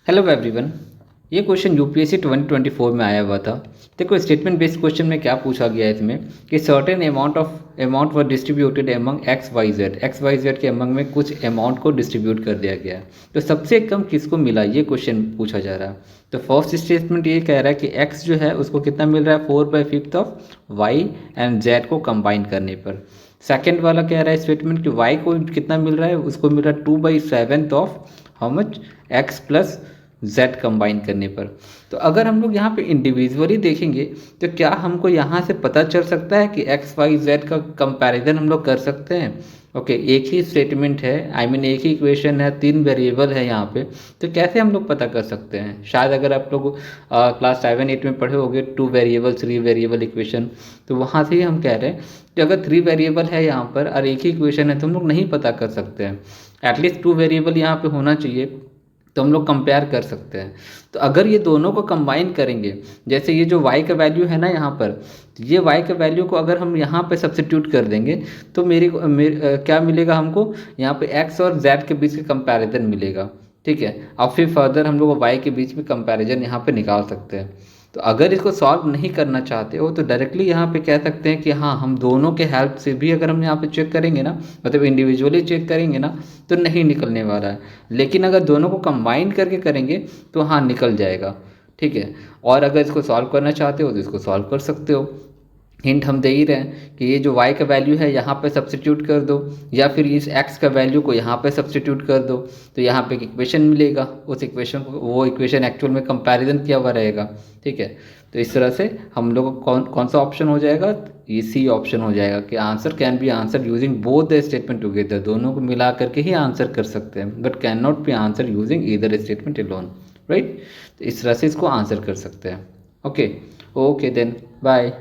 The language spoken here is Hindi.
Hello everyone. ये क्वेश्चन यूपीएससी 2024 में आया हुआ था। देखो, स्टेटमेंट बेस्ड क्वेश्चन में क्या पूछा गया है इसमें कि certain amount were distributed among X Y Z के एमंग में कुछ अमाउंट को डिस्ट्रीब्यूट कर दिया गया है। तो सबसे कम किसको मिला, ये क्वेश्चन पूछा जा रहा है। तो फर्स्ट स्टेटमेंट ये कह रहा है कि एक्स जो है उसको कितना मिल रहा है, 4/5 ऑफ वाई एंड जेड को कंबाइन करने पर। सेकेंड वाला कह रहा है स्टेटमेंट कि वाई को कितना मिल रहा है, उसको मिल रहा है 2/7 of how much, x plus Z combine करने पर। तो अगर हम लोग यहाँ पे इंडिविजुअली देखेंगे तो क्या हमको यहाँ से पता चल सकता है कि एक्स वाई जेड का कंपैरिजन हम लोग कर सकते हैं। ओके, एक ही स्टेटमेंट है, एक ही इक्वेशन है, 3 वेरिएबल है यहाँ पे। तो कैसे हम लोग पता कर सकते हैं। शायद अगर आप लोग क्लास 7-8 में पढ़े होंगे 2 वेरिएबल 3 वेरिएबल इक्वेशन, तो वहाँ से ही हम कह रहे हैं कि अगर 3 वेरिएबल है यहाँ पर और एक ही इक्वेशन है तो हम लोग नहीं पता कर सकते हैं। एटलीस्ट 2 वेरिएबल यहाँ पे होना चाहिए तो हम लोग कंपेयर कर सकते हैं। तो अगर ये दोनों को कंबाइन करेंगे, जैसे ये जो y का वैल्यू है ना यहाँ पर, तो ये y का वैल्यू को अगर हम यहाँ पे सब्स्टिट्यूट कर देंगे तो क्या मिलेगा हमको, यहाँ पे x और z के बीच का कंपैरिजन मिलेगा। ठीक है, अब फिर फर्दर हम लोग y के बीच में कंपैरिजन यहाँ पे निकाल सकते हैं। तो अगर इसको सॉल्व नहीं करना चाहते हो तो डायरेक्टली यहाँ पे कह सकते हैं कि हाँ, हम दोनों के हेल्प से भी अगर हम यहाँ पे चेक करेंगे ना, मतलब इंडिविजुअली चेक करेंगे ना, तो नहीं निकलने वाला है। लेकिन अगर दोनों को कंबाइन करके करेंगे तो हाँ, निकल जाएगा। ठीक है, और अगर इसको सॉल्व करना चाहते हो तो इसको सॉल्व कर सकते हो। हिंट हम दे ही रहे हैं कि ये जो y का वैल्यू है यहाँ पे सब्स्टिट्यूट कर दो, या फिर इस x का वैल्यू को यहाँ पे सब्स्टिट्यूट कर दो, तो यहाँ पे एक इक्वेशन मिलेगा। उस इक्वेशन को, वो इक्वेशन एक्चुअल में कंपैरिजन किया हुआ रहेगा। ठीक है, तो इस तरह से हम लोग को कौन कौन सा ऑप्शन हो जाएगा, ये सी ऑप्शन हो जाएगा कि answer can be answer using both the statement together. दोनों को मिला करके ही आंसर कर सकते हैं, but can not be answer using either statement alone. Right, तो इस तरह से इसको आंसर कर सकते हैं। Okay okay then, bye.